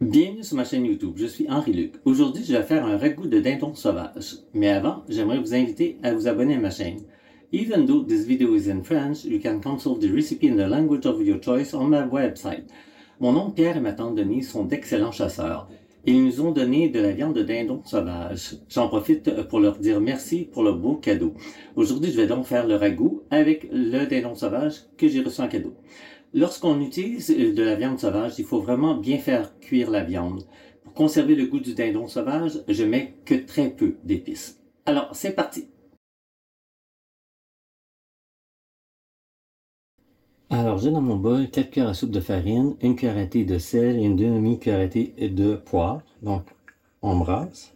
Bienvenue sur ma chaîne YouTube, je suis Henri-Luc. Aujourd'hui, je vais faire un ragoût de dindon sauvage. Mais avant, j'aimerais vous inviter à vous abonner à ma chaîne. Even though this video is in French, you can consult the recipe in the language of your choice on my website. Mon oncle Pierre et ma tante Denise sont d'excellents chasseurs. Ils nous ont donné de la viande de dindon sauvage. J'en profite pour leur dire merci pour le beau cadeau. Aujourd'hui, je vais donc faire le ragoût avec le dindon sauvage que j'ai reçu en cadeau. Lorsqu'on utilise de la viande sauvage, il faut vraiment bien faire cuire la viande. Pour conserver le goût du dindon sauvage, je mets que très peu d'épices. Alors, c'est parti! Alors, j'ai dans mon bol 4 cuillères à soupe de farine, une cuillère à thé de sel et une demi-cuillère à thé de poivre. Donc, on brasse.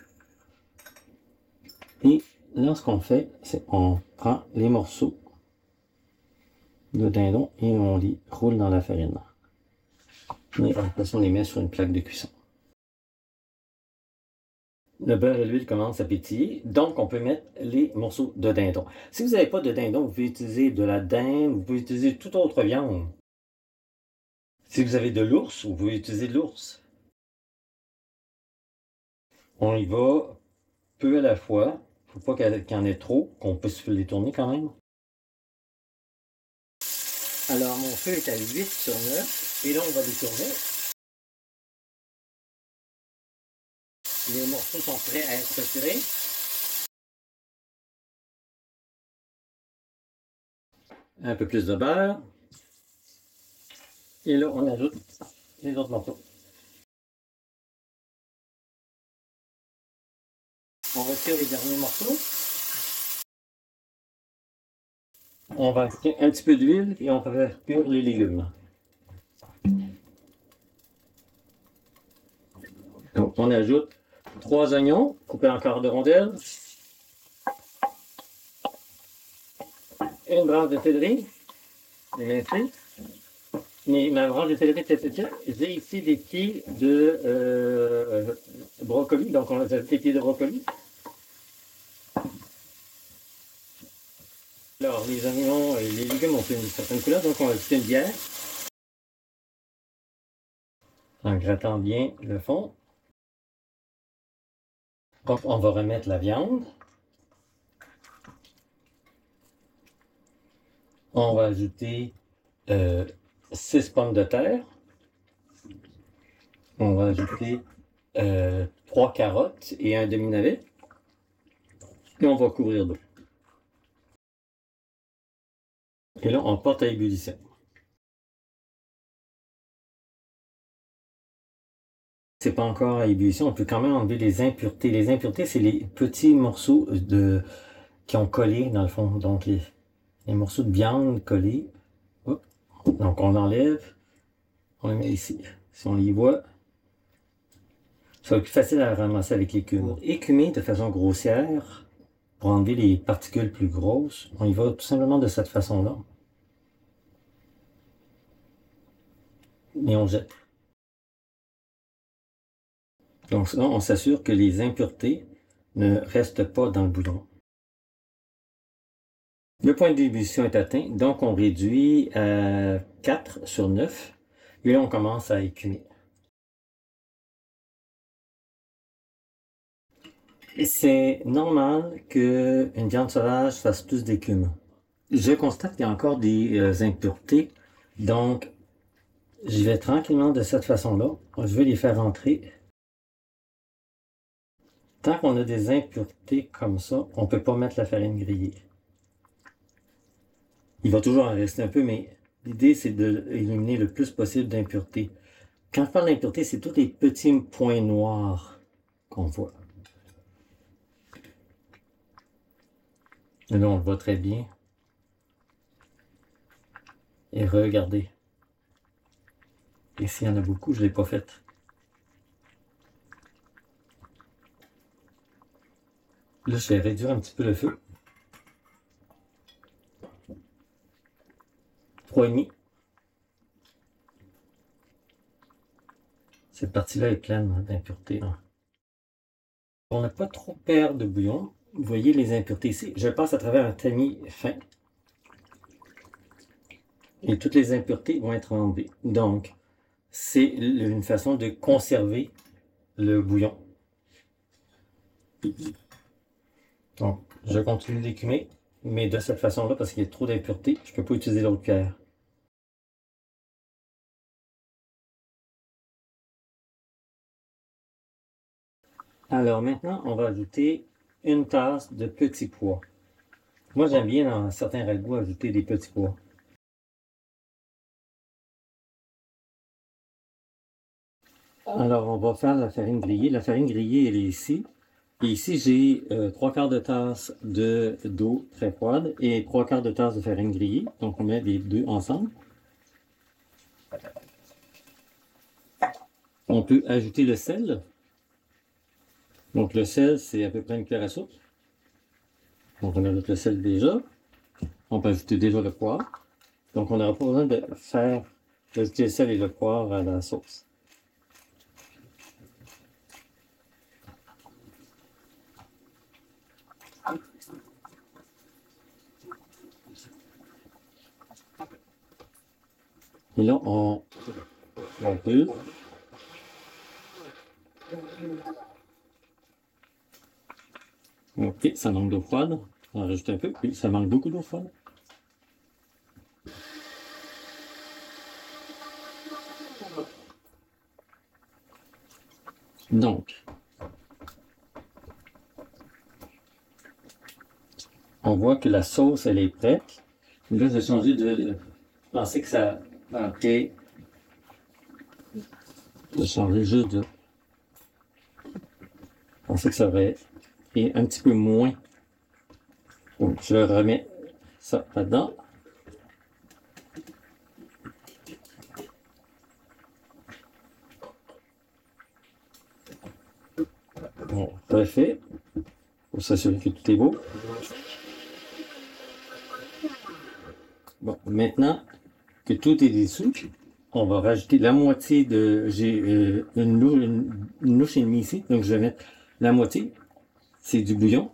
Et là, ce qu'on fait, c'est qu'on prend les morceaux de dindon et on les roule dans la farine. Et après ça, on les met sur une plaque de cuisson. Le beurre et l'huile commencent à pétiller, donc on peut mettre les morceaux de dindon. Si vous n'avez pas de dindon, vous pouvez utiliser de la dinde, vous pouvez utiliser toute autre viande. Si vous avez de l'ours, vous pouvez utiliser de l'ours. On y va peu à la fois. Il ne faut pas qu'il y en ait trop, qu'on puisse les tourner quand même. Alors mon feu est à 8 sur 9, et là on va les tourner. Les morceaux sont prêts à être retirés. Un peu plus de beurre. Et là, on ajoute les autres morceaux. On retire les derniers morceaux. On va ajouter un petit peu d'huile et on va faire cuire les légumes. Donc, on ajoute 3 oignons coupés en quart de rondelles, une branche de céleri, émincée. Mais ma branche de céleri était petite. J'ai ici des pieds de brocoli, donc on va ajouter des pieds de brocoli. Alors, les oignons et les légumes ont fait une certaine couleur, donc on va ajouter une bière. En grattant bien le fond. Donc, on va remettre la viande. On va ajouter 6 pommes de terre. On va ajouter 3 carottes et un demi-navet. Et on va couvrir d'eau. Et là, on porte à ébullition. C'est pas encore à ébullition, on peut quand même enlever les impuretés. Les impuretés, c'est les petits morceaux qui ont collé dans le fond. Donc les morceaux de viande collés. Hop. Donc on enlève, on les met ici. Si on les voit, ça va être plus facile à ramasser avec l'écume. Écumer de façon grossière, pour enlever les particules plus grosses, on y va tout simplement de cette façon-là. Et on jette. Donc là, on s'assure que les impuretés ne restent pas dans le bouillon. Le point d'ébullition est atteint, donc on réduit à 4 sur 9. Et là, on commence à écumer. C'est normal qu'une viande sauvage fasse plus d'écume. Je constate qu'il y a encore des impuretés, donc j'y vais tranquillement de cette façon-là. Je vais les faire rentrer. Tant qu'on a des impuretés comme ça, on ne peut pas mettre la farine grillée. Il va toujours en rester un peu, mais l'idée c'est d'éliminer le plus possible d'impuretés. Quand je parle d'impuretés, c'est tous les petits points noirs qu'on voit. Et là, on le voit très bien. Et regardez. Ici, il y en a beaucoup, je ne l'ai pas fait. Là, je vais réduire un petit peu le feu. 3,5. Cette partie-là est pleine d'impuretés. On n'a pas trop perdre de bouillon. Vous voyez les impuretés ici. Je passe à travers un tamis fin. Et toutes les impuretés vont être enlevées. Donc, c'est une façon de conserver le bouillon. Donc, je continue d'écumer, mais de cette façon-là, parce qu'il y a trop d'impuretés, je ne peux pas utiliser l'autre cuillère. Alors maintenant, on va ajouter une tasse de petits pois. Moi, j'aime bien dans certains ragoûts ajouter des petits pois. Alors, on va faire la farine grillée. La farine grillée, elle est ici. Et ici, j'ai 3/4 de tasse d'eau très froide et 3/4 de tasse de farine grillée. Donc, on met les deux ensemble. On peut ajouter le sel. Donc, le sel, c'est à peu près une cuillère à soupe. Donc, on ajoute le sel déjà. On peut ajouter déjà le poivre. Donc, on n'aura pas besoin d'ajouter le sel et le poivre à la sauce. Et là, on pulse. Ok, ça manque d'eau froide. On va rajouter un peu. Oui, ça manque beaucoup d'eau froide. Donc, on voit que la sauce, elle est prête. Là, j'ai changé de... Je pensais que ça manquait. J'ai changé juste de... Je pensais que ça aurait été un petit peu moins. Donc, je remets ça là-dedans. Bon, parfait. Pour s'assurer que tout est beau. Bon, maintenant que tout est dissous, on va rajouter la moitié de... J'ai une louche et demie ici, donc je vais mettre la moitié. C'est du bouillon.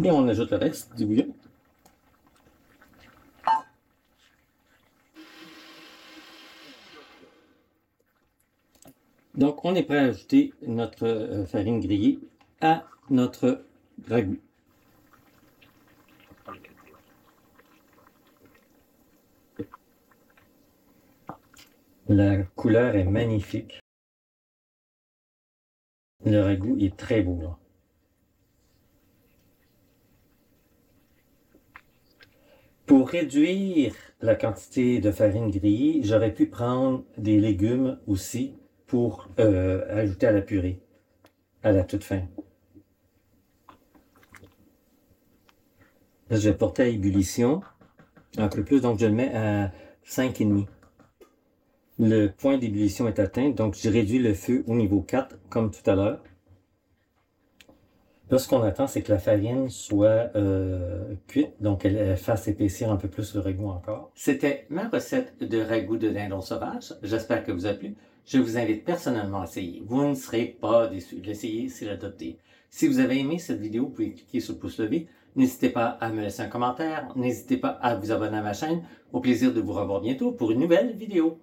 Et on ajoute le reste du bouillon. Donc, on est prêt à ajouter notre farine grillée à notre ragoût. La couleur est magnifique. Le ragoût est très beau, là. Pour réduire la quantité de farine grillée, j'aurais pu prendre des légumes aussi pour ajouter à la purée, à la toute fin. Là, je vais porter à ébullition un peu plus, donc je le mets à 5,5. Le point d'ébullition est atteint, donc j'ai réduit le feu au niveau 4, comme tout à l'heure. Là, ce qu'on attend, c'est que la farine soit cuite, donc elle fasse épaissir un peu plus le ragoût encore. C'était ma recette de ragoût de dindon sauvage. J'espère que vous a plu. Je vous invite personnellement à essayer. Vous ne serez pas déçus. L'essayer, c'est l'adopter. Si vous avez aimé cette vidéo, vous pouvez cliquer sur le pouce levé. N'hésitez pas à me laisser un commentaire. N'hésitez pas à vous abonner à ma chaîne. Au plaisir de vous revoir bientôt pour une nouvelle vidéo.